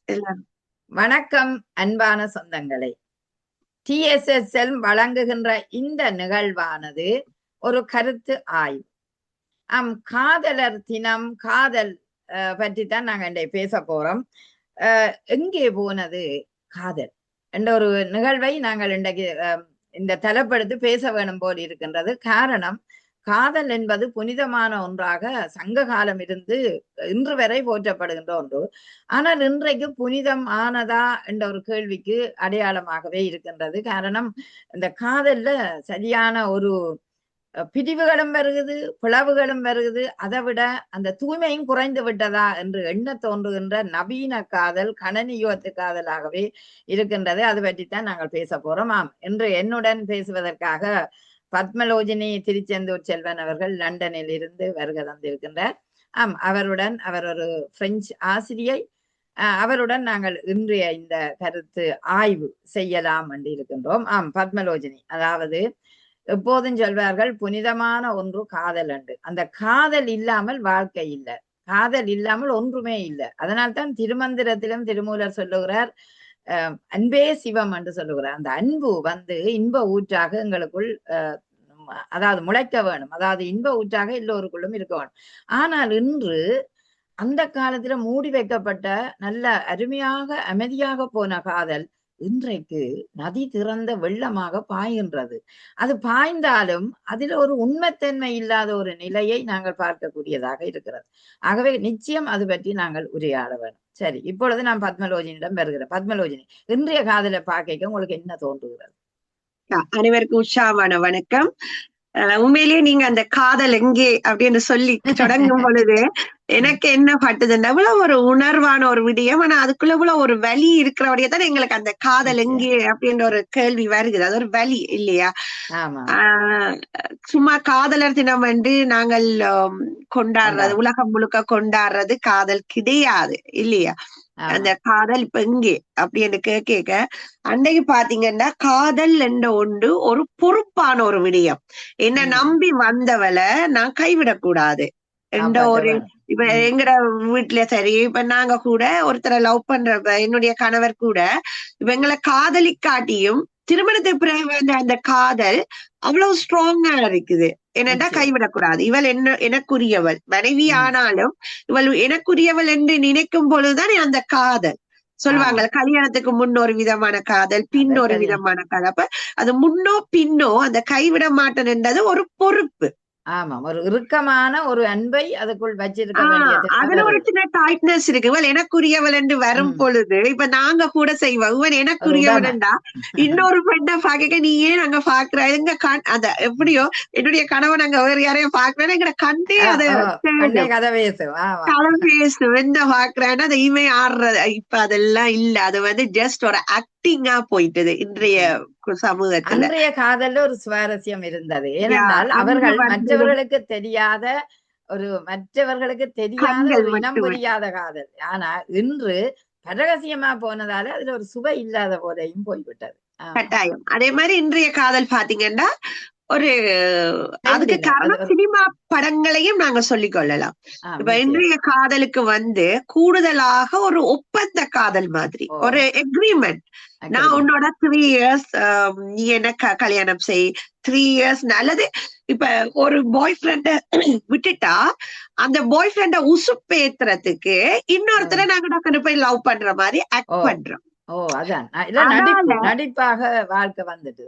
எல்லாரும். வணக்கம் அன்பான சொந்தங்களே. TSSL வழங்குகின்ற இந்த நிகழ்வானது ஒரு கருத்து ஆய்வு. காதலர் தினம், காதல் பற்றித்தான் நாங்க இன்றைக்கு பேச போறோம். எங்கே போனது காதல் என்ற ஒரு நிகழ்வை நாங்கள் இன்றைக்கு இந்த தலைப்படுத்தி பேச வேணும் போல் இருக்கின்றது. காரணம், காதல் என்பது புனிதமான ஒன்றாக சங்க காலம் இருந்து இன்று வரை போற்றப்படுகின்ற ஒன்று. ஆனால் இன்றைக்கு புனிதம் ஆனதா என்ற ஒரு கேள்விக்கு அடையாளமாகவே இருக்கின்றது. காரணம், இந்த காதல்ல சரியான ஒரு பிரிவுகளும் வருகுது, பிளவுகளும் வருகுது. அதை விட அந்த தூய்மையும் குறைந்து விட்டதா என்று எண்ண தோன்றுகின்ற நவீன காதல் கணனியுகத்து காதலாகவே இருக்கின்றது. அது பற்றித்தான் நாங்கள் பேச போறோம். இன்று என்னுடன் பேசுவதற்காக பத்மலோஜினி திருச்செந்தூர் செல்வன் அவர்கள் லண்டனில் இருந்து வருகை தந்திருக்கின்றார். அவருடன் அவர் ஒரு பிரெஞ்சு ஆசிரியை. அவருடன் நாங்கள் இன்றைய இந்த கருத்து ஆய்வு செய்யலாம் என்று இருக்கின்றோம். பத்மலோஜினி, அதாவது எப்போதும் சொல்வார்கள் புனிதமான ஒன்று காதல் என்று. அந்த காதல் இல்லாமல் வாழ்க்கை இல்லை, காதல் இல்லாமல் ஒன்றுமே இல்லை. அதனால்தான் திருமந்திரத்திலும் திருமூலர் சொல்லுகிறார், அன்பே சிவம் என்று சொல்லுகிறார். அந்த அன்பு இன்ப ஊற்றாக எங்களுக்குள் அதாவது முளைக்க வேணும், அதாவது இன்ப ஊற்றாக எல்லோருக்குள்ளும் இருக்க வேணும். ஆனால் இன்று அந்த காலத்துல மூடி வைக்கப்பட்ட நல்ல அருமையாக அமைதியாக போன காதல் இன்றைக்கு நதி திறந்த வெள்ளமாக பாய்கின்றது. அது பாய்ந்தாலும் அதில் ஒரு உண்மைத்தன்மை இல்லாத ஒரு நிலையை நாங்கள் பார்க்கக்கூடியதாக இருக்கிறது. ஆகவே நிச்சயம் அது பற்றி நாங்கள் உரையாட வேணும். சரி, இப்பொழுது நான் பத்மலோஜினிடம் வருகிறேன். பத்மலோஜினி, இன்றைய காதலை பார்க்க உங்களுக்கு என்ன தோன்றுகிறது? அனைவருக்கும் உற்சாகமான வணக்கம். உண்மையிலேயே நீங்க அந்த காதல் எங்கே அப்படின்னு சொல்லி தொடங்கும் பொழுது எனக்கு என்ன பட்டுதுன்னா, இவ்வளவு ஒரு உணர்வான ஒரு விடயம். ஆனா அதுக்குள்ள இவ்வளவு ஒரு வலி இருக்கிறபடியே தான் எங்களுக்கு அந்த காதல் எங்கே அப்படின்ற ஒரு கேள்வி வருகிறது. அது ஒரு வலி இல்லையா? சும்மா காதலர் தினம் வந்து நாங்கள் கொண்டாடுறது, உலகம் முழுக்க கொண்டாடுறது காதல் கிடையாது இல்லையா? அந்த காதல் இப்ப எங்கே அப்படின்னு கேட்க அன்னைக்கு பாத்தீங்கன்னா, காதல் என்ற ஒன்று ஒரு பொறுப்பான ஒரு விடயம். என்ன நம்பி வந்தவளை நான் கைவிடக்கூடாது என்ற ஒரு, இப்ப எங்கட வீட்டுல சரி, இப்ப நாங்க கூட ஒருத்தரை லவ் பண்ற என்னுடைய கணவர் கூட இப்ப எங்களை காதலிக்காட்டியும் திருமணத்துக்கு பிறகு வந்த அந்த காதல் அவ்வளவு ஸ்ட்ராங்கா இருக்குது. என்னடா கைவிடக்கூடாது, இவள் எனக்குரியவள் மனைவி ஆனாலும் இவள் எனக்குரியவள் என்று நினைக்கும் பொழுதுதான் அந்த காதல். சொல்லுவாங்க கல்யாணத்துக்கு முன் ஒரு விதமான காதல், பின் ஒரு விதமான காதல். அப்ப அது முன்னோ பின்னோ அந்த கைவிட மாட்டேன் என்றது ஒரு பொறுப்பு. ஆமாம், ஒரு இறுக்கமான ஒரு அன்பை அதுக்குள் வச்சிருக்க வேண்டியது. அதுல ஒரு சின்ன டைட்னஸ் இருக்கு. இவள் எனக்குரியவள் என்று வரும் பொழுது இப்ப நாங்க கூட செய்வோம், இவன் எனக்குரியவன்டா இன்னொரு பெண்ணை பாக்க நீ ஏன் அங்க பாக்குற, எங்க அத எப்படியோ என்னுடைய கணவன் அங்க வேற யாரையும் பாக்குறேன்னு எங்க கண்டே அதை கதை பேசும் என்ன பாக்குறேன்னா அதை இமை ஆடுறது. இப்ப அதெல்லாம் இல்ல, அது வந்து ஜஸ்ட் ஒரு ஆக்டிங்கா போயிட்டது இன்றைய சமூகத்துல. அன்றைய காதல்ல ஒரு சுவாரஸ்யம் இருந்தது. ஏனென்றால் அவர்கள் மற்றவர்களுக்கு தெரியாத ஒரு இனம் புரியாத காதல். ஆனா இன்று பரகசியமா போனதால அதுல ஒரு சுவை இல்லாத போதையும் போய்விட்டது. கட்டாயம். அதே மாதிரி இன்றைய காதல் பாத்தீங்கன்னா ஒரு, அதுக்கு காரணம் சினிமா படங்களையும் நாங்க சொல்லிக் கொள்ளலாம். இப்ப இன்றைய காதலுக்கு வந்து கூடுதலாக ஒரு ஒப்பந்த காதல் மாதிரி, ஒரு எக்ரிமெண்ட். நான் உன்னோட 3 years நீ என்ன கல்யாணம் செய், 3 years அல்லது இப்ப ஒரு பாய் ஃப்ரெண்ட விட்டுட்டா அந்த பாய் ஃப்ரெண்ட உசுப்பேத்துறதுக்கு இன்னொருத்தரை நாங்க போய் லவ் பண்ற மாதிரி ஆக்ட் பண்றோம். நடிப்பாக வாழ்க்கை வந்துட்டு.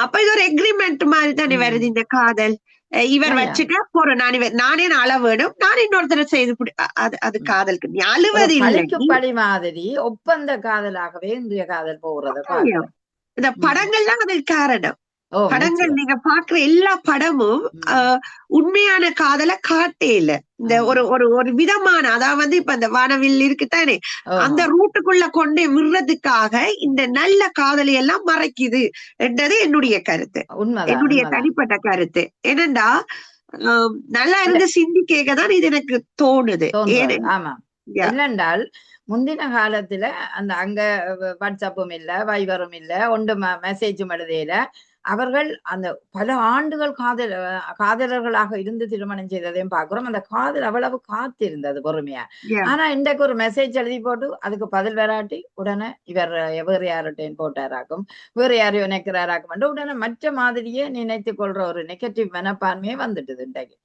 அப்ப இது ஒரு எக்ரிமெண்ட் மாதிரி தானே வருது இந்த காதல். இவர் வச்சுட்டா போறோம், நானே அள வேணும், நான் இன்னொருத்தரை செய்து அது காதலுக்கு அழுவது பழி மாதிரி ஒப்பந்த காதலாகவே இன்றைய காதல் போறது. இந்த படங்கள்லாம் அதுக்கு காரணம். படங்கள் நீங்க பாக்குற எல்லா படமும் உண்மையான காதலை காட்டே இல்ல. இந்த ஒரு விதமான, அதாவது இப்ப இந்த வானவில் இருக்குத்தானே, அந்த ரூட்டுக்குள்ள கொண்டே விடுறதுக்காக இந்த நல்ல காதலை எல்லாம் மறைக்குது என்றது என்னுடைய கருத்து, என்னுடைய தனிப்பட்ட கருத்து. ஏனென்றா நல்லா இருந்து சிந்திக்கதான் இது எனக்கு தோணுது. என்னென்றால் முந்தின காலத்துல அங்க வாட்ஸ்அப்பும் இல்ல, வைபரும் இல்ல, ஒன்று மெசேஜும் எழுதையில. அவர்கள் அந்த பல ஆண்டுகள் காதலர்களாக இருந்து திருமணம் செய்ததையும் பார்க்கிறோம். அந்த காதல் அவ்வளவு காத்திருந்தது பொறுமையா. ஆனா இன்றைக்கு ஒரு மெசேஜ் எழுதி போட்டு அதுக்கு பதில் வராட்டி உடனே இவர் வேறு யார்கிட்டையும் போட்டாராக்கும், வேறு யாரையும் நினைக்கிறாராக்கும், உடனே மற்ற மாதிரியே நினைத்து கொள்ற ஒரு நெகட்டிவ் மனப்பான்மையே வந்துட்டுது இன்றைக்கு.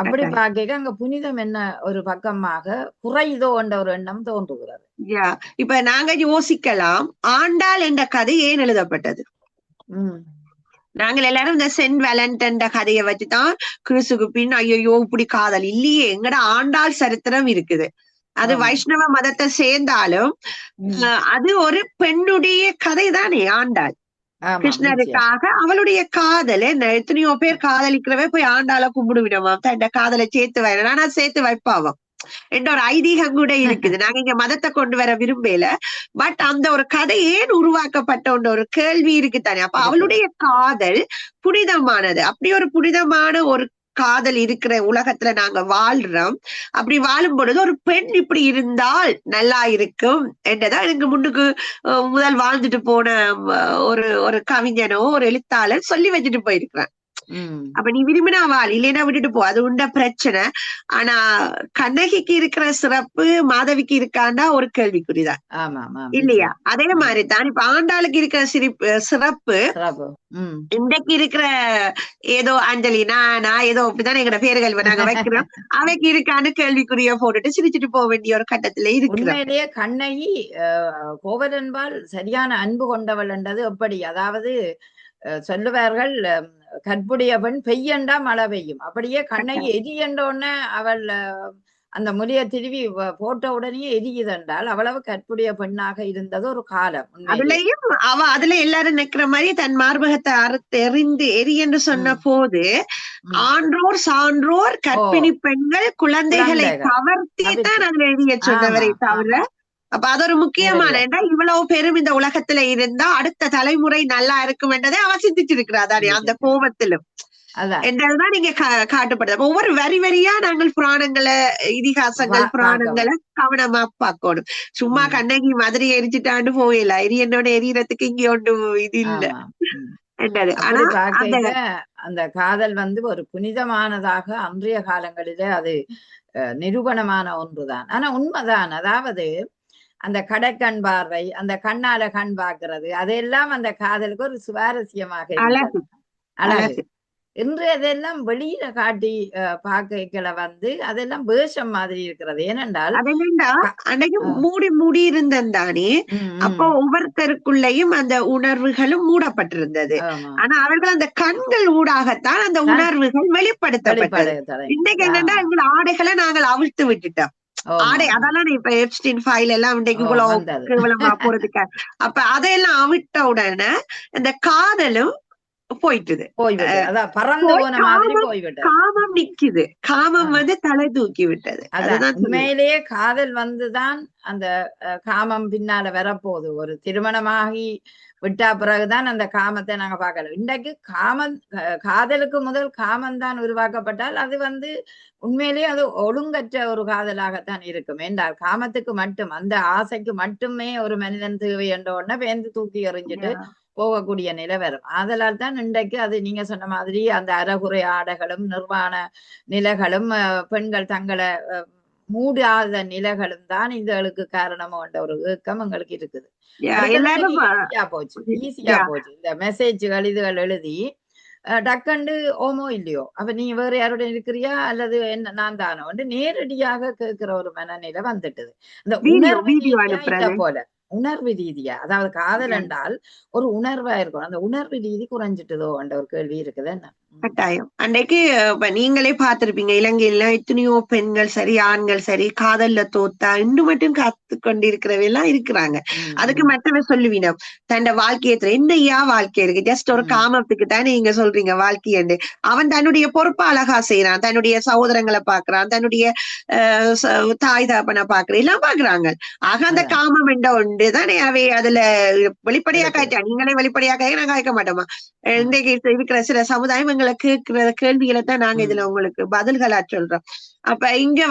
அப்படி பார்க்க அங்க புனிதம் என்ன ஒரு பக்கமாக குறைதோ என்ற ஒரு எண்ணம் தோன்றுகிறது. இப்ப நாங்க யோசிக்கலாம், ஆண்டாள் என்ற கதை ஏன் எழுதப்பட்டது? நாங்கள் எல்லாரும் இந்த சென்ட் வேலண்டன் கதையை வச்சுதான் கிறிஸ்துக்கு பின் ஐயோ இப்படி காதல் இல்லையே. எங்கட ஆண்டாள் சரித்திரம் இருக்குது. அது வைஷ்ணவ மதத்தை சேர்ந்தாலும் அது ஒரு பெண்ணுடைய கதை தானே ஆண்டாள். கிருஷ்ணருக்காக அவளுடைய காதல் என்ன, எத்தனையோ பேர் காதலிக்கிறவே போய் ஆண்டாள கும்பிடுவிடுவான், தன் காதலை சேர்த்து வைரா, ஆனா சேர்த்து வைப்பாவாம் என்ற ஒரு ஐதீகம் கூட இருக்குது. நாங்க இங்க மதத்தை கொண்டு வர விரும்பல, பட் அந்த ஒரு கதை ஏன் உருவாக்கப்பட்ட ஒரு கேள்வி இருக்குத்தானே. அப்ப அவளுடைய காதல் புனிதமானது. அப்படி ஒரு புனிதமான ஒரு காதல் இருக்கிற உலகத்துல நாங்க வாழ்றோம். அப்படி வாழும் பொழுது ஒரு பெண் இப்படி இருந்தால் நல்லா இருக்கும் என்றதான் எனக்கு முன்னுக்கு முதல் வாழ்ந்துட்டு போன ஒரு கவிஞனோ ஒரு எழுத்தாளர் சொல்லி வச்சுட்டு போயிருக்கிறேன். அப்ப நீ விரும்பினா வாழ், இல்லைன்னா விட்டுட்டு போ, அது உண்ட பிரச்சனை. ஆனா கண்ணகிக்கு இருக்கிற சிறப்பு மாதவிக்கு இருக்காண்டா ஒரு கேள்விக்குறிதான் இல்லையா? அதே மாதிரிதான் இப்ப ஆண்டாளுக்கு இருக்கிற சிறப்பு இன்றைக்கு இருக்கிற ஏதோ அஞ்சலினா நான் ஏதோ அப்படிதான் எங்கட பேர்கள் நாங்க வைக்கிறோம், அவைக்கு இருக்கான்னு கேள்விக்குறிய போட்டுட்டு சிரிச்சுட்டு போக வேண்டிய ஒரு கட்டத்திலே இருக்கு. உண்மையிலேயே கண்ணகி கோவலன்பால் சரியான அன்பு கொண்டவள் என்றது எப்படி, அதாவது சொல்லுவார்கள் கற்புடைய பெண் பெய்யண்டா மழை பெய்யும். அப்படியே கண்ணகி எரியண்டோன்னு அவள் அந்த முறைய திருவி போட்ட உடனே எரியுதென்றால் அவ்வளவு கற்புடைய பெண்ணாக இருந்தது ஒரு காலம். அதுலயும் அதுல எல்லாரும் நிக்கிற மாதிரி தன் மார்பகத்தை அறுத்து எறிந்து எரி என்று சொன்ன போது ஆன்றோர் சான்றோர் கற்பிணி பெண்கள் குழந்தைகளை கவர்த்தி தான் அதுல எரிய சொன்னவரை தவிர. அப்ப அது ஒரு முக்கியமான இவ்வளவு பெரும் இந்த உலகத்துல இருந்தா அடுத்த தலைமுறை நல்லா இருக்கும் என்றதை அவ சிந்திச்சிருக்கிறாதானே அந்த கோபத்திலும் என்றதுதான் நீங்க காட்டப்படுது. ஒவ்வொரு வரி வரியா நாங்கள் புராணங்களை இதிகாசங்கள் புராணங்களை கவனமா பார்க்கணும். சும்மா கண்ணகி மதுரை எரிச்சுட்டாண்டு போயில என்னோட எரியறதுக்கு இங்க ஒன்று இது இல்ல என்றது. ஆனா அந்த காதல் ஒரு புனிதமானதாக அன்றைய காலங்களிலே அது நிரூபணமான ஒன்றுதான். ஆனா உண்மைதான், அதாவது அந்த கடைக்கண் பார்வை, அந்த கண்ணால கண் பார்க்கிறது, அதெல்லாம் அந்த காதலுக்கு ஒரு சுவாரஸ்யமாக அழகு. இன்று அதெல்லாம் வெளியில காட்டி பார்க்கல அதெல்லாம் வேஷம் மாதிரி இருக்கிறது. ஏனென்றால் அன்னைக்கு மூடி மூடி இருந்ததானே, அப்போ ஒவ்வொருத்தருக்குள்ளேயும் அந்த உணர்வுகளும் மூடப்பட்டிருந்தது. ஆனா அவர்கள் அந்த கண்கள் ஊடாகத்தான் அந்த உணர்வுகள் வெளிப்படுத்தப்பட்டது. இன்னைக்கு என்னன்னா எங்கள் ஆடைகளை நாங்கள் அவிழ்த்து விட்டுட்டோம். ஆடை அதெல்லாம் இப்ப எப்ஸ்டீன் ஃபைல் எல்லாம் இன்றைக்கு இவ்வளவு கேவலமா போறதுக்கு. அப்ப அதையெல்லாம் அவிட்ட உடனே இந்த காதலும் போயிட்டுது, காமம் நிக்குது, காமம் தலை தூக்கி விட்டது. உண்மையிலேயே காதல் வந்துதான் அந்த காமம் பின்னால வரப்போகுது. ஒரு திருமணமாகி விட்டா பிறகுதான் அந்த காமத்தை நாங்க பார்க்கலாம். இன்றைக்கு காதலுக்கு முதல் காமம் தான் உருவாக்கப்பட்டால் அது உண்மையிலேயே அது ஒழுங்கற்ற ஒரு காதலாகத்தான் இருக்கும். என்றால் காமத்துக்கு மட்டும் அந்த ஆசைக்கு மட்டுமே ஒரு மனிதன் தேவை என்ற உடனே பேந்து தூக்கி எறிஞ்சிட்டு போகக்கூடிய நிலை வரும். ஆதலால் தான் இன்றைக்கு அது நீங்க சொன்ன மாதிரி அந்த அறகுறை ஆடைகளும் நிர்வாண நிலைகளும் பெண்கள் தங்களை மூடாத நிலைகளும் தான் இதுகளுக்கு காரணம் என்ற ஒரு ஏக்கம் எங்களுக்கு இருக்குது. ஈஸியா போச்சு இந்த மெசேஜ்கள் இதுகள் எழுதி டக்கண்டு ஓமோ இல்லையோ அப்ப நீ வேற யாரோட இருக்கிறியா அல்லது என்ன நான் தானோ நேரடியாக கேட்கிற ஒரு மனநிலை வந்துட்டுது. அந்த உணர்வு போல உணர்வு ரீதியா, அதாவது காதல் என்றால் ஒரு உணர்வா இருக்கும், அந்த உணர்வு ரீதி குறைஞ்சிட்டுதோ என்ற ஒரு கேள்வி இருக்குது. என்ன கட்டாயம் அன்றைக்கு நீங்களே பார்த்திருப்பீங்க, இலங்கையில எத்தனையோ பெண்கள் சரி ஆண்கள் சரி காதல்ல தோத்தா இன்னும் மட்டும் காத்து கொண்டிருக்கிறவ எல்லாம் இருக்கிறாங்க. அதுக்கு மற்றவ சொல்லுவீங்க தன் வாழ்க்கையத்துல என்னையா வாழ்க்கை இருக்கு, ஜஸ்ட் ஒரு காமத்துக்கு தானே நீங்க சொல்றீங்க வாழ்க்கையண்டு. அவன் தன்னுடைய பொறுப்பை அழகா செய்யறான், தன்னுடைய சகோதரங்களை பாக்குறான், தன்னுடைய தாய் தாப்பனை பாக்குற எல்லாம் பாக்குறாங்க. ஆக அந்த காமம் என்ற ஒன்று தானே அவை அதுல வெளிப்படையா காய்ச்சா. நீங்களே வெளிப்படையா காய்க்க நான் காய்க்க மாட்டோமா? இன்றைக்கு இருக்கிற சில சமுதாயம் எங்களை கேட்கிற கேள்விகளை தான் நாங்க இதுல உங்களுக்கு பதில்களா சொல்றோம். அப்ப இங்க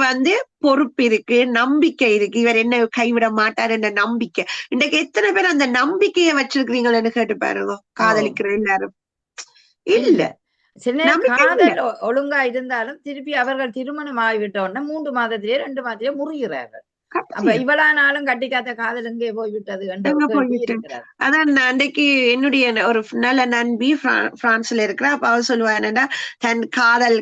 பொறுப்பு இருக்கு, நம்பிக்கை இருக்கு, இவர் என்ன கைவிட மாட்டார் என்ற நம்பிக்கை. இன்றைக்கு எத்தனை பேர் அந்த நம்பிக்கையை வச்சிருக்கிறீங்களன்னு கேட்டு பாருங்க காதலிக்கிற எல்லாரும். இல்ல சில நேரம் நம்பிக்கை இல்ல. காதல் ஒழுங்கா இருந்தாலும் திருப்பி அவர்கள் திருமணம் ஆகிவிட்ட உடனே 3 மாதத்திலேயே 2 மாதத்திலேயே முறிகிறார்கள். அப்ப கட்டாயம். இவ்வளவு நாளும் கட்டிக்காத்த காதல் எங்கே போய்விட்டது என்ற எங்க கேள்வி போயிட்டு இருக்கிறார். அதான் அன்னைக்கு என்னுடைய ஒரு நல்ல நண்பி பிரான்ஸ்ல இருக்கிற அப்ப அவ சொல்லுவா என்னன்னா தன்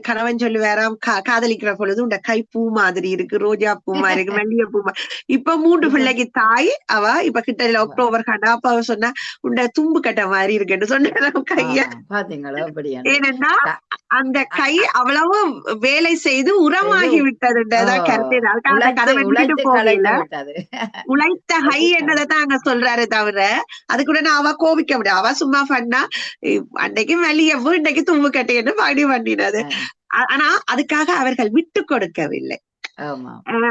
கணவன் சொல்லுவாராம் காதலிக்கிற பொழுது உண்ட கை பூ மாதிரி இருக்கு, ரோஜா பூ மாதிரி இருக்கு, மல்லிகை பூ இப்ப 3 பிள்ளைக்கு தாய் அவ இப்ப கிட்ட அக்டோபர் கண்டா அப்ப அவ சொன்னா உண்ட தும்பு கட்ட மாதிரி இருக்குன்னு சொன்ன கைய. பாத்தீங்களா ஏனென்னா அந்த கை அவ்வளவு வேலை செய்து உரமாகி விட்டதுன்றதான் கருத்து. அதுக்காக கணவன் விட்டுட்டு போகல, உழைத்த கை என்னதான் அங்க சொல்றாரு தவிர அதுக்குள்ள அவ கோபிக்க முடியாது. அவ சும்மா பண்ணா அன்னைக்கு மல்லிகைப்பூ இன்னைக்கு தும்பு கட்டைன்னு பாடி பண்ணினது. ஆனா அதுக்காக அவர்கள் விட்டு கொடுக்கவில்லை.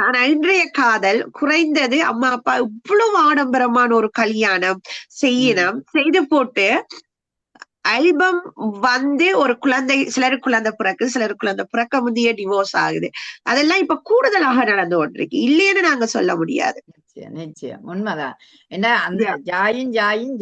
ஆனா இன்றைய காதல் குறைந்தது அம்மா அப்பா இவ்வளவு ஆடம்பரமான ஒரு கல்யாணம் செய்யணும் செய்து போட்டு ஆல்பம் வந்து ஒரு குழந்தை, சிலருக்கு குழந்தை பிறகு சிலருக்கு குழந்தை பிறக்க முந்தைய டிவோர்ஸ் ஆகுது. அதெல்லாம் இப்ப கூடுதலாக நடந்து கொண்டிருக்கு, இல்லைன்னு நாங்க சொல்ல முடியாது. நிச்சயம் உண்மைதான். ஏன்னா அந்த ஜாயின்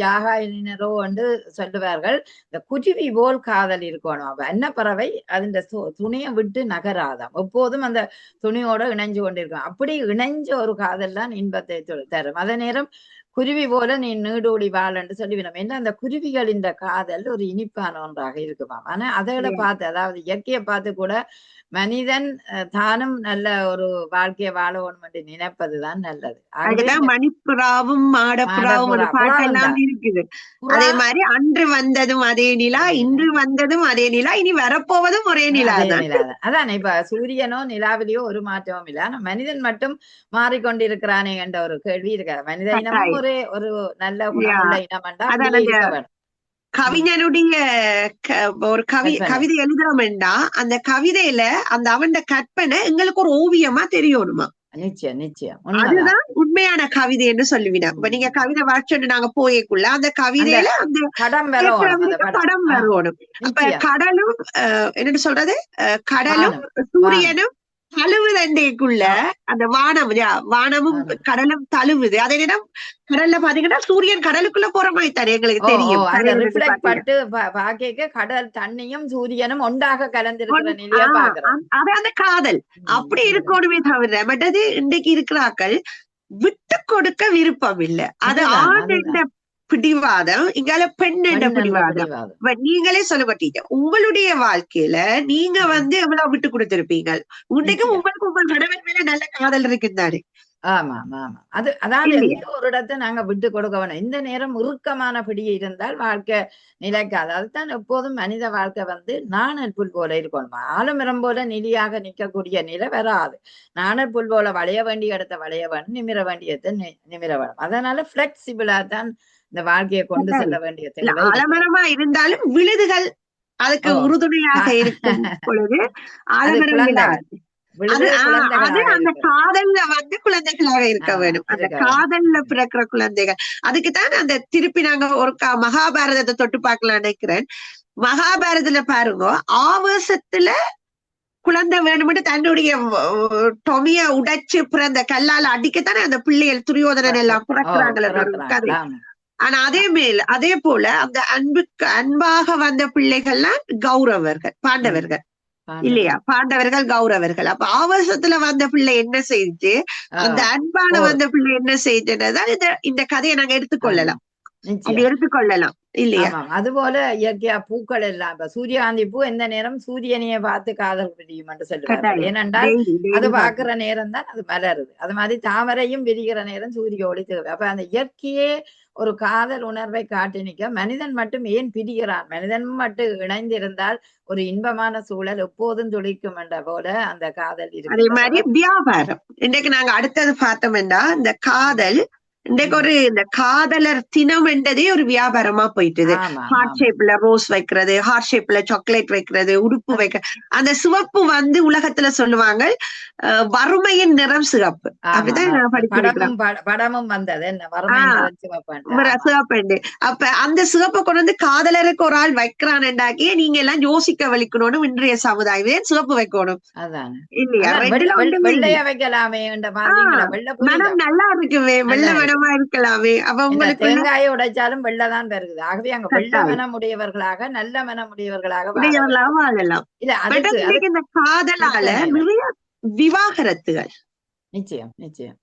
ஜாகாயினரோ என்று சொல்லுவார்கள். இந்த குருவி போல் காதல் இருக்கணும். அவ என்ன பறவை அந்த துணியை விட்டு நகராதாம், எப்போதும் அந்த துணியோட இணைஞ்சு கொண்டிருக்கும். அப்படி இணைஞ்ச ஒரு காதல் தான் இன்பத்தை தரும். அதே நேரம் குருவி போல நீ நீடோடி வாழ் என்று சொல்லிவிடும். ஏன்னா அந்த குருவிகள் இந்த காதல் ஒரு இனிப்பான ஒன்றாக இருக்குமாம். ஆனா அதை பார்த்து, அதாவது இயற்கையை பார்த்து கூட மனிதன் தானும் நல்ல ஒரு வாழ்க்கையை வாழணும் என்று நினைப்பதுதான் நல்லது. மணிப்புறாவும் மாடப்புறாவும் ஒரு பாட்டெல்லாம் இருக்குது. அதே மாதிரி அன்று வந்ததும் அதே நிலா, இன்று வந்ததும் அதே நிலா, இனி வரப்போவதும் ஒரே நிலா. அதான் இப்ப சூரியனோ நிலாவிலேயோ ஒரு மாற்றமும் இல்லை. ஆனா மனிதன் மட்டும் மாறிக்கொண்டிருக்கிறானே என்ற ஒரு கேள்வி இருக்காது. மனித இனமும் ஒரு நல்ல குணமுள்ள இனம். கவிஞனுடைய ஒரு கவிதை எழுதுறோம்டா அந்த கவிதையில அந்த அவன் கற்பனை எங்களுக்கு ஒரு ஓவியமா தெரியணுமா? நிச்சயம் அதுதான் உண்மையான கவிதை என்று சொல்லுவீங்க. இப்ப நீங்க கவிதை வாட்சன்னு நாங்க போயக்குள்ள அந்த கவிதையில அந்த படம் வரணும். அப்ப கடலும் என்னன்னு சொல்றது, கடலும் சூரியனும் தழுவுதண்டைக்குள்ள அந்த வானமும் கடலும் தழுவுது. அதே நேரம் கடல்ல பாத்தீங்கன்னா சூரியன் கடலுக்குள்ள போற மாதிரி தானே எங்களுக்கு தெரியும். கடல் தண்ணியும் சூரியனும் ஒன்றாக கலந்திருக்கிற நிலையா பாக்குறோம். அது அந்த காதல் அப்படி இருக்கணுமே தவிர மற்றது இன்றைக்கு இருக்கிறாக்கள் விட்டு கொடுக்க விருப்பம் இல்லை. அது ஆண் பிடிவாதம், இங்கால பெண் என்ற பிடிவாதம். நீங்களே சொல்ல மாட்டீங்க உங்களுடைய வாழ்க்கையில நீங்க எவ்வளவு விட்டு கொடுத்திருப்பீங்க. உன்னைக்கும் உங்களுக்கு உங்கள் கணவன் மேல நல்ல காதல் இருக்குந்தாரு. ஆமா. அதாவது ஒரு இடத்தை நாங்க விட்டு கொடுக்க வேணும். இந்த நேரம் உருக்கமான பிடி இருந்தால் வாழ்க்கை நிலைக்காது. அதுதான் எப்போதும் மனித வாழ்க்கை நாணல் புல் போல இருக்கணும். ஆலமரம் போல நிலையாக நிற்கக்கூடிய நிலை வராது. நாணல் புல் போல வளைய வேண்டிய இடத்தை வளைய வேணும், நிமிர வேண்டியதை நிமிர வேணும். அதனால பிளெக்சிபிளா தான் இந்த வாழ்க்கையை கொண்டு செல்ல வேண்டிய தேவை. ஆலமரமா இருந்தாலும் விழுதுகள் அதுக்கு உறுதுணையாக இருக்கும் பொழுது ஆலமரம் அது அந்த காதல்ல குழந்தைகளாக இருக்க வேணும். அந்த காதல்ல பிறக்கிற குழந்தைகள். அதுக்குத்தான் அந்த திருப்பி நாங்க ஒரு மகாபாரதத்தை தொட்டு பார்க்கலாம் நினைக்கிறேன். மகாபாரதத்துல பாருங்க, ஆவேசத்துல குழந்தை வேணும்னு தன்னுடைய டொமிய உடைச்சு பிறந்த கல்லால அடிக்கத்தானே அந்த பிள்ளைகள் துரியோதனன் எல்லாம் பிறக்கிறாங்களே. ஆனா அதே போல அந்த அன்பாக வந்த பிள்ளைகள்லாம் கௌரவர்கள், பாண்டவர்கள் இல்லையா? பாண்டவர்கள் கௌரவர்கள். அப்ப ஆவேசத்துல வந்த பிள்ளை என்ன செய்து, அந்த அன்பான வந்த பிள்ளை என்ன செய்துதான் இந்த கதையை நாங்க எடுத்துக்கொள்ளலாம் இல்லையா? அதுபோல இயற்கையா பூக்கள் எல்லாம் இப்ப சூரியகாந்தி பூ எந்த நேரம் சூரியனையே பார்த்து காதல் புரியும் என்று சொல்லுவாங்க. ஏனென்றால் அது பாக்குற நேரம் தான் அது மலருது. அது மாதிரி தாமரையும் விரிகிற நேரம் சூரிய ஒளி தேவை. அப்ப அந்த இயற்கையே ஒரு காதல் உணர்வை காட்டி நிற்க மனிதன் மட்டும் ஏன் பிரிகிறான்? மனிதன் மட்டும் இணைந்திருந்தால் ஒரு இன்பமான சூழல் எப்போதும் துளிக்கும் என்ற போல அந்த காதல் இருக்கு. அதே மாதிரி வியாபாரம் இன்றைக்கு நாங்க அடுத்தது பார்த்தோம்னா இந்த காதல் இன்றைக்கு இந்த காதலர் தினம் என்றதே ஒரு வியாபாரமா போயிட்டுது. ஹார்ட் ஷேப்ல ரோஸ் வைக்கிறது, ஹார்ட் ஷேப்ல சாக்லேட் வைக்கிறது, உடுப்பு வைக்க. அந்த சிவப்பு உலகத்துல சொல்லுவாங்க வறுமையின் நிறம் சிவப்பு. அப்படிதான் படமும் வந்தது சிவப்பு. அப்ப அந்த சிவப்பை கொண்டு காதலருக்கு ஒரு ஆள் வைக்கிறான்டாக்கியே நீங்க எல்லாம் யோசிக்க வலிக்கணும்னு இன்றைய சமுதாயம் சிவப்பு வைக்கணும் இல்லையா? வெள்ளைய வைக்கலாமே, மனம் நல்லா இருக்குவே, வெள்ளை மனம் வெள்ளமா இருக்கலாமே. அப்ப என்ன உங்களுக்குள்ள தேங்காயை உடைச்சாலும் வெள்ளதான் வருகுது. ஆகவே அங்க வெள்ள கட்டாயம் மனம் உடையவர்களாக நல்ல மனம் உடையவர்களாக வாழ உடையவர்களாக வேண்டும். வாழலாம். இல்ல பட் அதுக்கு இன்னைக்கு இந்த காதலால பிரச்சனைகள். நிறைய விவாகரத்துகள் நிச்சயம் நிச்சயம்.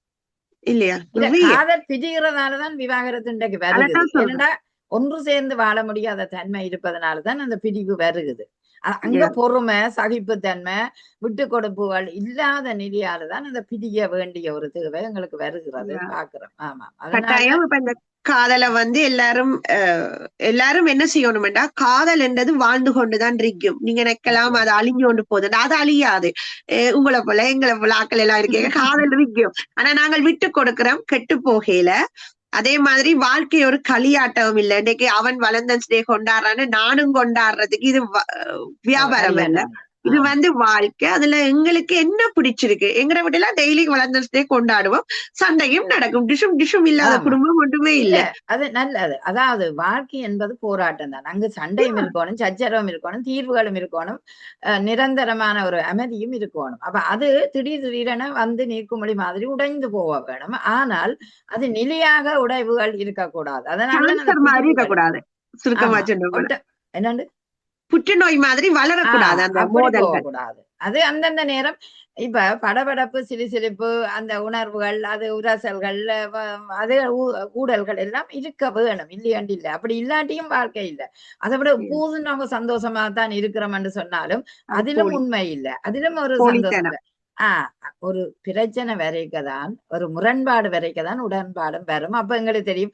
இல்லையா? இல்ல நிறைய. காதல் பிரிகிறதுனாலதான் விவாகரத்து இன்றைக்கு வருகுது. அதத்தான் சொல்றேன். ஏனென்றா ஒன்று சேர்ந்து வாழ முடியாத தன்மை இருப்பதனாலதான் அந்த பிரிவு வருகுது. அங்க Yeah. பொறுமை, சகிப்புத்தன்மை, விட்டு கொடுப்புகள் இல்லாத நிலையாலதான் அந்த பிரிய வேண்டிய ஒரு தேவை எங்களுக்கு வருகிறது Yeah. பாக்குறோம். ஆமா, அதனால கட்டாயம் இப்ப இந்த காதலை வந்து எல்லாரும் என்ன செய்யணும்டா, காதல் என்றது வாழ்ந்து கொண்டுதான் இருக்கும். நீங்க நினைக்கலாம் அது அழிஞ்சு கொண்டு போகுது, அது அழியாது. உங்களை போல எங்களை போல ஆக்கள் எல்லாம் இருக்கீங்க, காதல் இருக்கும். ஆனா நாங்கள் விட்டு கொடுக்கிறோம், கெட்டு போகையில. அதே மாதிரி வாழ்க்கை ஒரு களியாட்டம் இல்லை. இன்னைக்கு அவன் வளர்ந்தன்ஸ் டே கொண்டாடுறான்னு நானும் கொண்டாடுறதுக்கு இது வியாபாரம் இல்ல. இது வந்து வாழ்க்கை. அதுல எங்களுக்கு என்ன பிடிச்சிருக்கு, எங்கட வீட்டுல டெய்லி வளர்ந்தன்ஸ் டே கொண்டாடுவோம், சண்டையும் நடக்கும். டிஷும் இல்லாத குடும்பம் ஒன்றுமே இல்ல. அது நல்லது. அதாவது வாழ்க்கை என்பது போராட்டம் தான். அங்கு சண்டையும் இருக்கணும், சச்சரவும் இருக்கணும், தீர்வுகளும் இருக்கணும், நிரந்தரமான ஒரு அமைதியும் இருக்கணும். அப்ப அது திடீரென வந்து நீர்க்குமொழி மாதிரி உடைந்து போக வேணும். ஆனால் அது நிலையாக உடைவுகள் இருக்கக்கூடாது. அதனால இருக்கக்கூடாது. சுருக்கமா சொன்ன என்னண்டு புற்றுநோய் மாதிரி வளரக்கூடாது, அந்த மோதல்கள் கூடாது. அது அந்தந்த நேரம் இப்ப படபடப்பு, சிலிசிலிப்பு, அந்த உணர்வுகள், அது உரசல்கள், அது ஊடல்கள் எல்லாம் இருக்க வேணும். இல்லையாண்டு இல்லை. அப்படி இல்லாட்டியும் வாழ்க்கை இல்லை. அதை விட எப்போதும் நாங்க சந்தோஷமா தான் இருக்கிறோம் என்று சொன்னாலும் அதிலும் உண்மை இல்லை. அதிலும் ஒரு சந்தோஷம் இல்லை. ஒரு பிரச்சனை வரைக்கதான், ஒரு முரண்பாடு வரைக்கதான் உடன்பாடும் வரும். அப்ப எங்களுக்கு தெரியும்,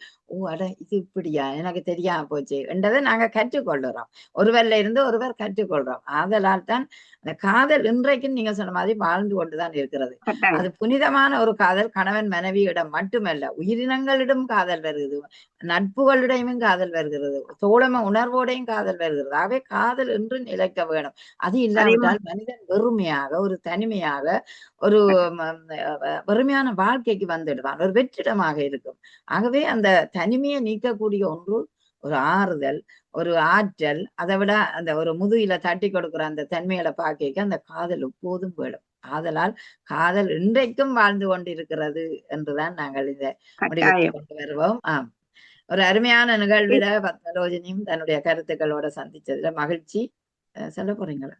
அட இது இப்படியா, எனக்கு தெரியாம போச்சு என்றதை நாங்க கற்றுக்கொள்ளுறோம். ஒருவர்ல இருந்து ஒருவர் கற்றுக்கொள்றோம். ஆதலால் தான் அந்த காதல் இன்றைக்கும் நீங்க சொன்ன மாதிரி வாழ்ந்து கொண்டுதான் இருக்கிறது. அது புனிதமான ஒரு காதல். கணவன் மனைவியிடம் மட்டுமல்ல, உயிரினங்களிடம் காதல் வருகிறது, நட்புகளிடையும் காதல் வருகிறது, தோழமை உணர்வோடையும் காதல் வருகிறது. ஆகவே காதல் என்று நிலைக்க வேணும். அது இல்லாவிட்டால் மனிதன் வெறுமையாக, ஒரு தனிமையாக, ஒரு வெறுமையான வாழ்க்கைக்கு வந்துடுவான். ஒரு வெற்றிடமாக இருக்கும். ஆகவே அந்த தனிமையை நீக்கக்கூடிய ஒன்று ஒரு ஆறுதல், ஒரு ஆற்றல், அதை விட அந்த ஒரு முதுகில தட்டி கொடுக்குற அந்த தன்மைகளை பார்க்க அந்த காதல் எப்போதும் வேணும். ஆதலால் காதல் இன்றைக்கும் வாழ்ந்து கொண்டிருக்கிறது என்றுதான் நாங்கள் இதை முடிவுக்கு கொண்டு வருவோம். ஒரு அருமையான நிகழ்வில பத்மலோஜனியும் தன்னுடைய கருத்துக்களோட சந்திச்சதுல மகிழ்ச்சி. சொல்ல போறீங்களா?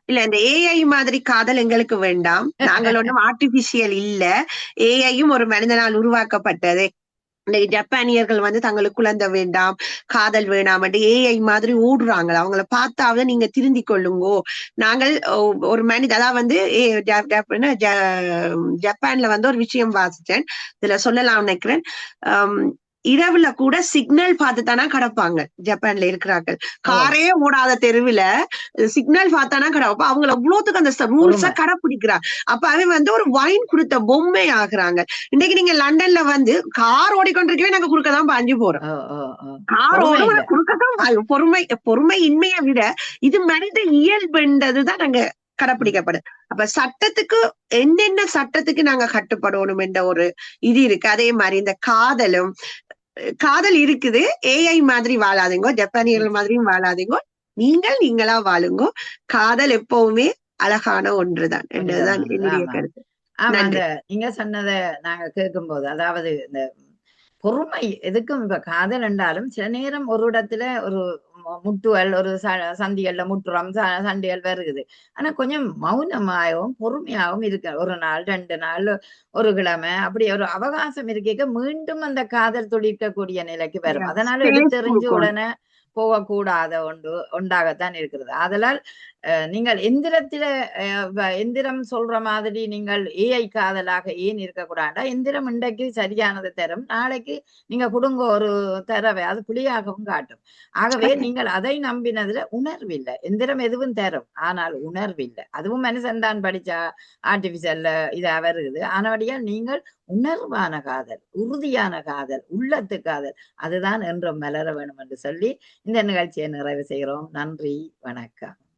இல்ல, இந்த ஏஐ மாதிரி காதல் எங்களுக்கு வேண்டாம். நாங்கள் ஒன்றும் ஆர்டிபிஷியல் இல்ல. ஏஐயும் ஒரு மனிதனால் உருவாக்கப்பட்டது. ஜப்பானியர்கள் வந்து தங்களுக்கு குழந்தை வேண்டாம், காதல் வேண்டாம், ஏஐ மாதிரி ஓடுறாங்க. அவங்கள பார்த்தாவது நீங்க திருந்தி கொள்ளுங்கோ. நாங்கள் ஒரு மனித அதான் வந்து ஜப்பான்ல வந்து ஒரு விஷயம் வாசிச்சேன், இதுல சொல்லலாம் நினைக்கிறேன். இரவுல கூட சிக்னல் பார்த்துத்தானா கிடப்பாங்க ஜப்பான்ல இருக்கிறார்கள். காரே ஓடாத தெருவுல சிக்னல் பார்த்தானா கிடப்பா. அவங்கள அவ்வளோத்துக்கு அந்த ரூல்ஸ கடைப்பிடிக்கிறாங்க. அப்ப அவன் வந்து ஒரு வைன் கொடுத்த பொம்மை ஆகுறாங்க. இன்னைக்கு நீங்க லண்டன்ல வந்து கார் ஓடிக்கொண்டிருக்கவே நாங்க குடுக்கதான் பாஞ்சு போறோம். கார் ஓடும் குடுக்கதான் பொறுமை இன்மையை விட இது மனித இயல்புன்றதுதான் நாங்க கடைப்பிடிக்கப்படும். அப்ப சட்டத்துக்கு என்னென்ன சட்டத்துக்கு நாங்க கட்டுப்படணும் என்ற ஒரு இது இருக்கு. அதே மாதிரி இந்த காதல் இருக்குது. ஏஐ மாதிரி வாழாதீங்கோ, ஜப்பானியர்கள் மாதிரியும் வாழாதீங்கோ. நீங்களா வாழுங்கோ. காதல் எப்பவுமே அழகான ஒன்றுதான் என்றுதான் என்னுடைய கருத்து. நீங்க சொன்னதை நாங்க கேட்கும் போது, அதாவது இந்த பொறுமை எதுக்கும் இப்ப காதல் என்றாலும் சில நேரம் ஒரு இடத்துல ஒரு முட்டுகள், ஒரு சந்திகள்ல முட்டுறோம், சண்டைகள் வருகுது. ஆனா கொஞ்சம் மௌனமாகவும் பொறுமையாகவும் இருக்க, ஒரு நாள் 2 நாள், ஒரு கிழமை, அப்படி ஒரு அவகாசம் இருக்க மீண்டும் அந்த காதல் துடிக்கக்கூடிய நிலைக்கு வரும். அதனால எடுத்தெறிஞ்சு உடனே போகக்கூடாத ஒன்றாகத்தான் இருக்கிறது. ஆதலால் நீங்கள் எந்திரம் சொல்ற மாதிரி நீங்கள் ஏஐ காதலாக ஏன் இருக்கக்கூடாதா? எந்திரம் இன்றைக்கு சரியானது தரும், நாளைக்கு நீங்க கொடுங்க ஒரு தரவை, அது புலியாகவும் காட்டும். ஆகவே நீங்கள் அதை நம்பினதுல உணர்வில்லை. எந்திரம் எதுவும் தரும், ஆனால் உணர்வில்லை. அதுவும் மனுஷன் தான் படிச்சா ஆர்டிபிஷியல்ல இதா வருகுது. ஆனபடியால் நீங்கள் உணர்வான காதல், உறுதியான காதல், உள்ளத்து காதல், அதுதான் என்றும் மலர வேணும் என்று சொல்லி இந்த நிகழ்ச்சியை நிறைவு செய்கிறோம். நன்றி, வணக்கம்.